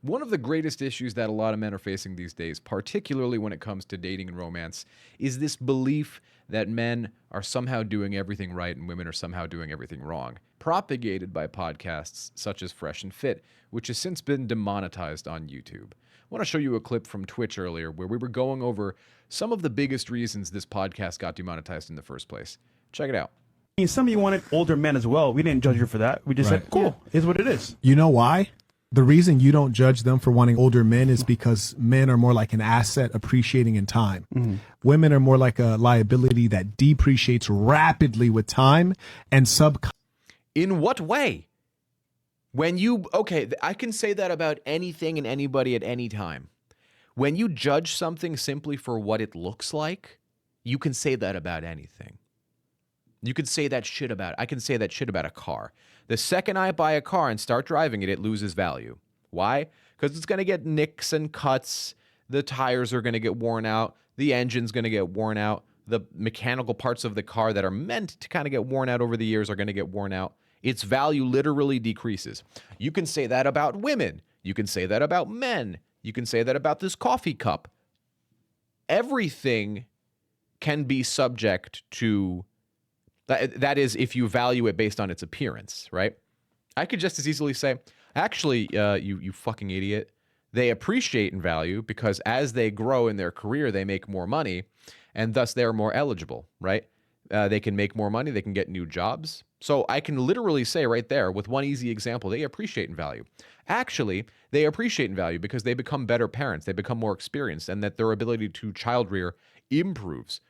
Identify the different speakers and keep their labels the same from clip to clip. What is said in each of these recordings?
Speaker 1: One of the greatest issues that a lot of men are facing these days, particularly when it comes to dating and romance, is this belief that men are somehow doing everything right and women are somehow doing everything wrong, propagated by podcasts such as Fresh and Fit, which has since been demonetized on YouTube. I want to show you a clip from Twitch earlier where we were going over some of the biggest reasons this podcast got demonetized in the first place. Check it out.
Speaker 2: I mean, some of you wanted older men as well. We didn't judge you for that. We just said, cool, is what it is.
Speaker 3: You know why? The reason you don't judge them for wanting older men is because men are more like an asset appreciating in time. Mm-hmm. Women are more like a liability that depreciates rapidly with time and
Speaker 1: In what way? When you, okay, I can say that about anything and anybody at any time. When you judge something simply for what it looks like, you can say that about anything. You can say that shit about, I can say that shit about a car. The second I buy a car and start driving it, it loses value. Why? Because it's going to get nicks and cuts. The tires are going to get worn out. The engine's going to get worn out. The mechanical parts of the car that are meant to kind of get worn out over the years are going to get worn out. Its value literally decreases. You can say that about women. You can say that about men. You can say that about this coffee cup. Everything can be subject to... That is, if you value it based on its appearance, right? I could just as easily say, actually, you fucking idiot, they appreciate in value because as they grow in their career, they make more money, and thus they're more eligible, right? They can make more money, they can get new jobs. So I can literally say right there, with one easy example, they appreciate in value. Actually, they appreciate in value because they become better parents, they become more experienced, and that their ability to child rear improves.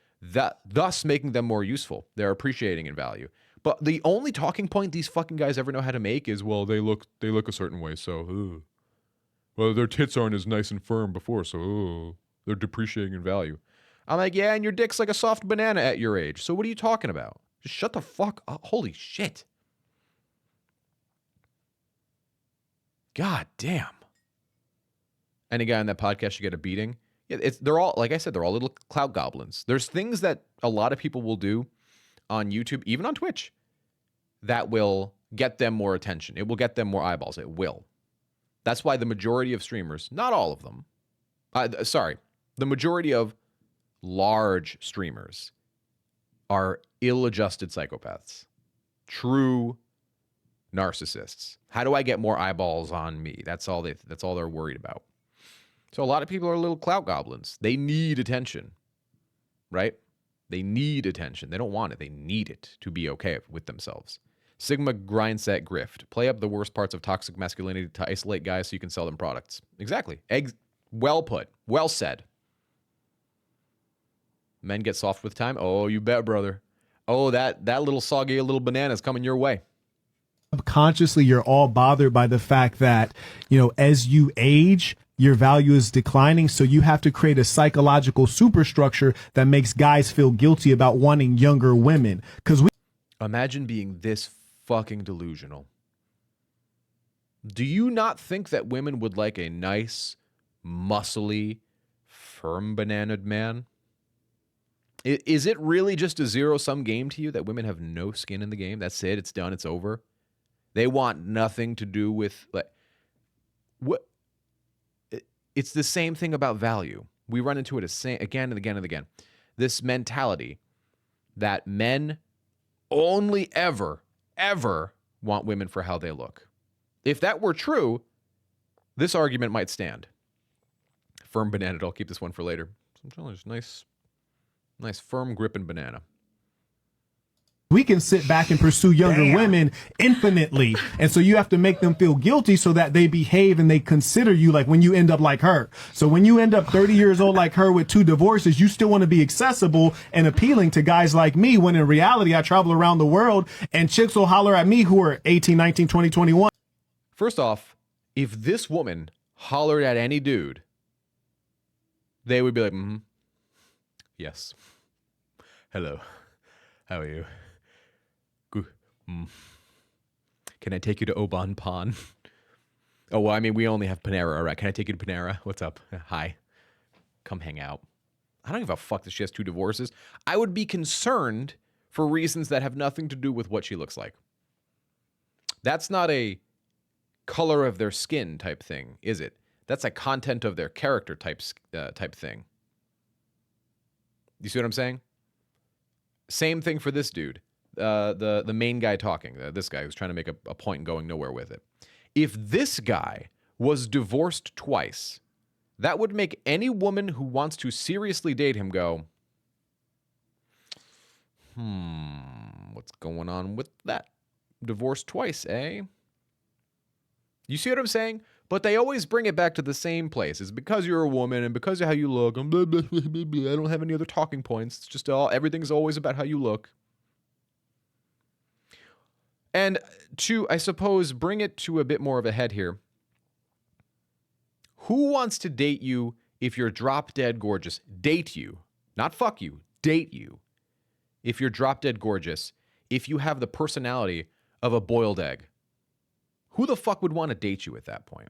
Speaker 1: Thus making them more useful. They're appreciating in value. But the only talking point these fucking guys ever know how to make is, well, they look a certain way, so, well, their tits aren't as nice and firm before, so, they're depreciating in value. I'm like, yeah, and your dick's like a soft banana at your age, so what are you talking about? Just shut the fuck up. Holy shit. God damn. Any guy on that podcast should get a beating. They're all, like I said, they're all little clout goblins. There's things that a lot of people will do on YouTube, even on Twitch, that will get them more attention. It will get them more eyeballs. It will. That's why the majority of streamers, not all of them, the majority of large streamers are ill-adjusted psychopaths, true narcissists. How do I get more eyeballs on me? That's all they're worried about. So a lot of people are little clout goblins. They need attention, right? They need attention. They don't want it. They need it to be okay with themselves. Sigma grindset grift. Play up the worst parts of toxic masculinity to isolate guys so you can sell them products. Exactly. Well put. Well said. Men get soft with time. Oh, you bet, brother. Oh, that little soggy little banana is coming your way.
Speaker 3: Subconsciously, you're all bothered by the fact that, as you age, your value is declining. So you have to create a psychological superstructure that makes guys feel guilty about wanting younger women.
Speaker 1: Imagine being this fucking delusional. Do you not think that women would like a nice, muscly, firm bananaed man? Is it really just a zero-sum game to you that women have no skin in the game? That's it. It's done. It's over. They want nothing to do with what. It's the same thing about value. We run into it again and again and again. This mentality that men only ever want women for how they look. If that were true, this argument might stand. Firm banana. I'll keep this one for later. I'm telling you, nice firm gripping banana.
Speaker 3: We can sit back and pursue younger women infinitely. And so you have to make them feel guilty so that they behave and they consider you like when you end up like her. So when you end up 30 years old like her with 2 divorces, you still want to be accessible and appealing to guys like me, when in reality, I travel around the world and chicks will holler at me who are 18, 19, 20, 21.
Speaker 1: First off, if this woman hollered at any dude, they would be like, yes. Hello. How are you? Can I take you to Oban Pon? Oh, well, I mean, we only have Panera. All right. Can I take you to Panera? What's up? Hi. Come hang out. I don't give a fuck that she has 2 divorces. I would be concerned for reasons that have nothing to do with what she looks like. That's not a color of their skin type thing, is it? That's a content of their character type thing. You see what I'm saying? Same thing for this dude, the main guy talking, this guy who's trying to make a point and going nowhere with it. If this guy was divorced twice, that would make any woman who wants to seriously date him go, what's going on with that? Divorced twice, eh? You see what I'm saying? But they always bring it back to the same place. It's because you're a woman and because of how you look. I don't have any other talking points. It's just everything's always about how you look. And to, I suppose, bring it to a bit more of a head here. Who wants to date you if you're drop dead gorgeous? Date you. Not fuck you. Date you. If you're drop dead gorgeous. If you have the personality of a boiled egg. Who the fuck would want to date you at that point?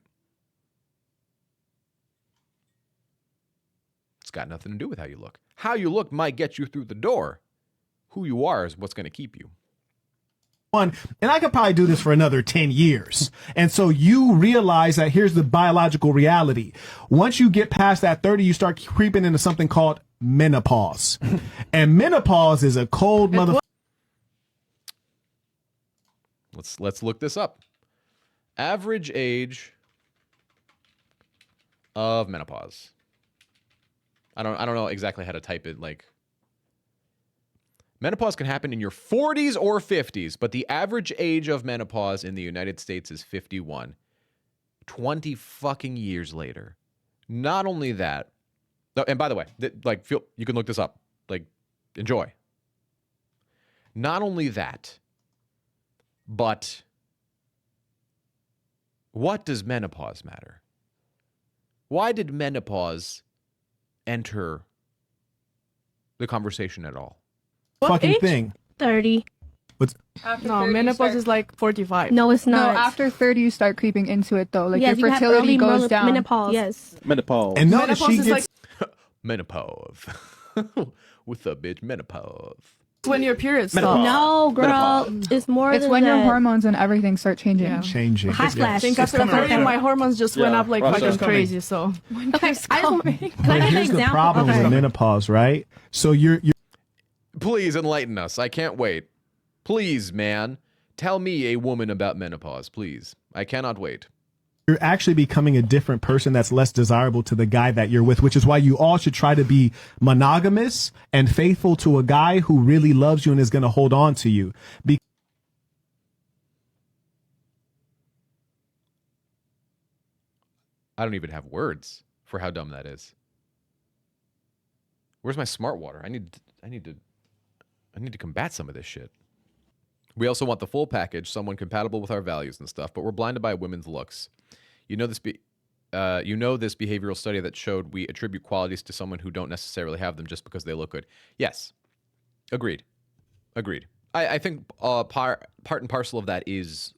Speaker 1: It's got nothing to do with how you look. How you look might get you through the door. Who you are is what's going to keep you.
Speaker 3: And I could probably do this for another 10 years. And so you realize that here's the biological reality. Once you get past that 30, you start creeping into something called menopause. And menopause is a cold mother.
Speaker 1: Let's look this up. Average age of menopause. I don't know exactly how to type it. Like, menopause can happen in your 40s or 50s, but the average age of menopause in the United States is 51. 20 fucking years later. Not only that, and by the way, you can look this up. Like, enjoy. Not only that, but what does menopause matter? Why did menopause enter the conversation at all?
Speaker 4: What
Speaker 3: Fucking
Speaker 4: age?
Speaker 3: thing.
Speaker 5: 30.
Speaker 3: What's
Speaker 4: After
Speaker 6: No,
Speaker 4: 30,
Speaker 6: menopause is like 45.
Speaker 5: No, it's
Speaker 6: No,
Speaker 5: not.
Speaker 6: after 30 you start creeping into it though. Like
Speaker 5: yes,
Speaker 6: your
Speaker 5: you have
Speaker 6: fertility
Speaker 5: early
Speaker 6: goes down.
Speaker 5: menopause. Yes.
Speaker 2: Menopause.
Speaker 3: and notice
Speaker 6: Menopause
Speaker 3: she
Speaker 6: is
Speaker 3: gets
Speaker 1: Menopause. With a bitch, menopause.
Speaker 6: when your period
Speaker 2: Menopause.
Speaker 6: stops.
Speaker 5: No, girl. It's more
Speaker 6: It's
Speaker 5: than
Speaker 6: when
Speaker 5: that.
Speaker 6: your hormones and everything start changing.
Speaker 4: Yeah.
Speaker 3: changing.
Speaker 5: Hot flash.
Speaker 6: I think after
Speaker 3: coming
Speaker 6: the
Speaker 3: right
Speaker 6: 30,
Speaker 3: up.
Speaker 6: my
Speaker 4: hormones just went
Speaker 2: Yeah,
Speaker 4: up like
Speaker 2: Russia's
Speaker 4: fucking
Speaker 2: coming.
Speaker 4: crazy. So
Speaker 5: Okay, I just want, can I
Speaker 3: But
Speaker 5: give an
Speaker 3: here's the
Speaker 5: example?
Speaker 3: problem
Speaker 5: Okay.
Speaker 3: with menopause, right? So you're
Speaker 1: Please enlighten us. I can't wait. Please, man. Tell me a woman about menopause, please. I cannot wait.
Speaker 3: you're actually becoming a different person that's less desirable to the guy that you're with, which is why you all should try to be monogamous and faithful to a guy who really loves you and is going to hold on to you.
Speaker 1: I don't even have words for how dumb that is. Where's my smart water? I need to combat some of this shit. We also want the full package, someone compatible with our values and stuff, but we're blinded by women's looks. You know this behavioral study that showed we attribute qualities to someone who don't necessarily have them just because they look good. Yes. Agreed. I think part and parcel of that is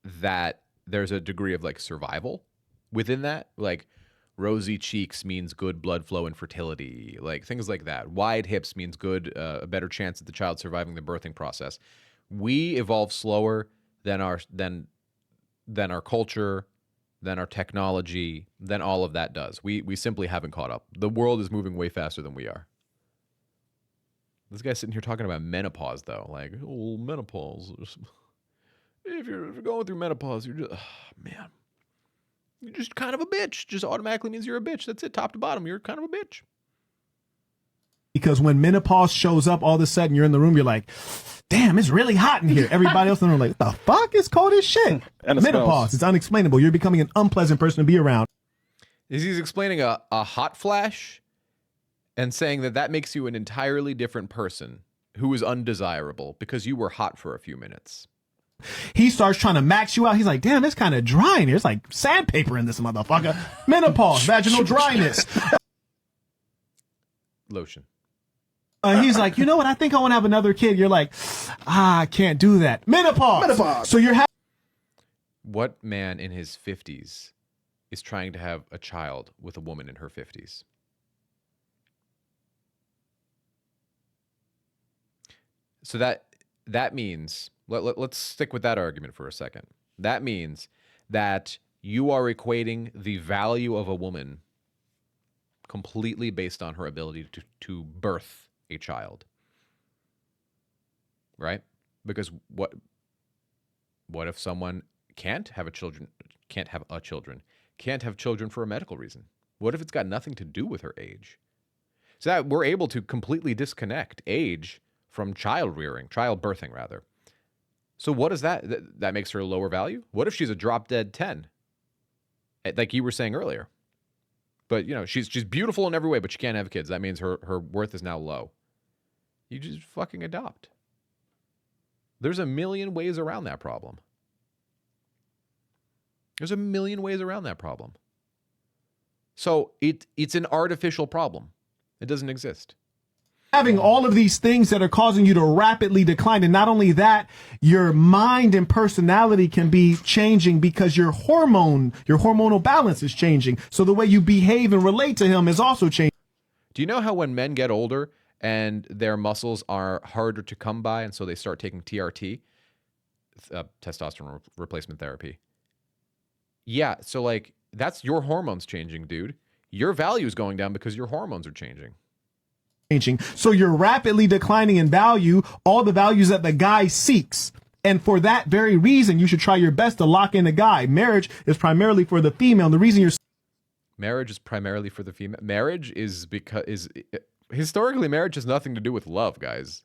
Speaker 1: that there's a degree of like survival within that. Like rosy cheeks means good blood flow and fertility, like things like that. Wide hips means a better chance of the child surviving the birthing process. We evolve slower than our culture, than our technology, than all of that does. We simply haven't caught up. The world is moving way faster than we are. This guy's sitting here talking about menopause, though. Like, oh, menopause. If you're going through menopause, you're just, man, you're just kind of a bitch. Just automatically means you're a bitch. That's it, top to bottom. You're kind of a bitch.
Speaker 3: Because when menopause shows up, all of a sudden you're in the room, you're like, damn, it's really hot in here. Everybody else in the room like, the fuck? It's cold as shit.
Speaker 2: And it
Speaker 3: Menopause,
Speaker 2: smells.
Speaker 3: it's unexplainable. You're becoming an unpleasant person to be around.
Speaker 1: He's explaining a hot flash and saying that makes you an entirely different person who is undesirable because you were hot for a few minutes.
Speaker 3: He starts trying to max you out. He's like, damn, it's kind of dry in here. It's like sandpaper in this motherfucker. Menopause, vaginal dryness.
Speaker 1: Lotion.
Speaker 3: He's like, you know what? I think I want to have another kid. You're like, I can't do that. Menopause. So you're
Speaker 1: What man in his 50s is trying to have a child with a woman in her 50s? So that means, let's stick with that argument for a second. That means that you are equating the value of a woman completely based on her ability to birth a child. Right? Because what if someone can't have children for a medical reason? What if it's got nothing to do with her age? So that we're able to completely disconnect age from childbirthing rather. So what is that? That makes her a lower value? What if she's a drop dead 10? Like you were saying earlier. But, she's beautiful in every way, but she can't have kids. That means her worth is now low. You just fucking adopt. There's a million ways around that problem. So it's an artificial problem. It doesn't exist.
Speaker 3: Having all of these things that are causing you to rapidly decline. And not only that, your mind and personality can be changing because your hormonal balance is changing. So the way you behave and relate to him is also changing.
Speaker 1: Do you know how when men get older and their muscles are harder to come by, and so they start taking TRT, testosterone replacement therapy? Yeah, so like that's your hormones changing, dude. Your value is going down because your hormones are changing.
Speaker 3: So you're rapidly declining in value, all the values that the guy seeks. And for that very reason, you should try your best to lock in a guy. Marriage is primarily for the female. And the reason
Speaker 1: marriage is primarily for the female. Marriage is historically, marriage has nothing to do with love, guys.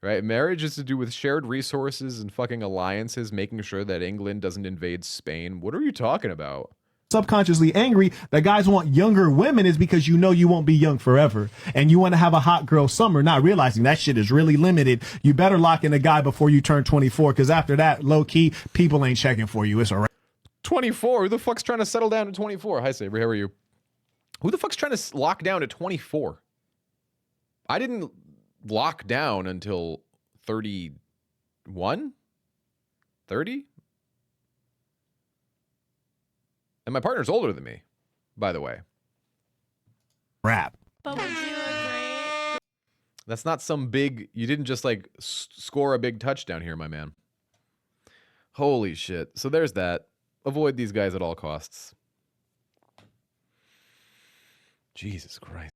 Speaker 1: Right? Marriage is to do with shared resources and fucking alliances, making sure that England doesn't invade Spain. What are you talking about?
Speaker 3: Subconsciously angry that guys want younger women is because you won't be young forever. And you want to have a hot girl summer, not realizing that shit is really limited. You better lock in a guy before you turn 24, because after that, low key, people ain't checking for you. It's all right.
Speaker 1: 24? Who the fuck's trying to settle down at 24? Hi, Saber. How are you? Who the fuck's trying to lock down at 24? I didn't lock down until 31? 30? And my partner's older than me, by the way.
Speaker 3: Rap.
Speaker 5: But would you agree?
Speaker 1: That's not some big... You didn't just, like, score a big touchdown here, my man. Holy shit. So there's that. Avoid these guys at all costs. Jesus Christ.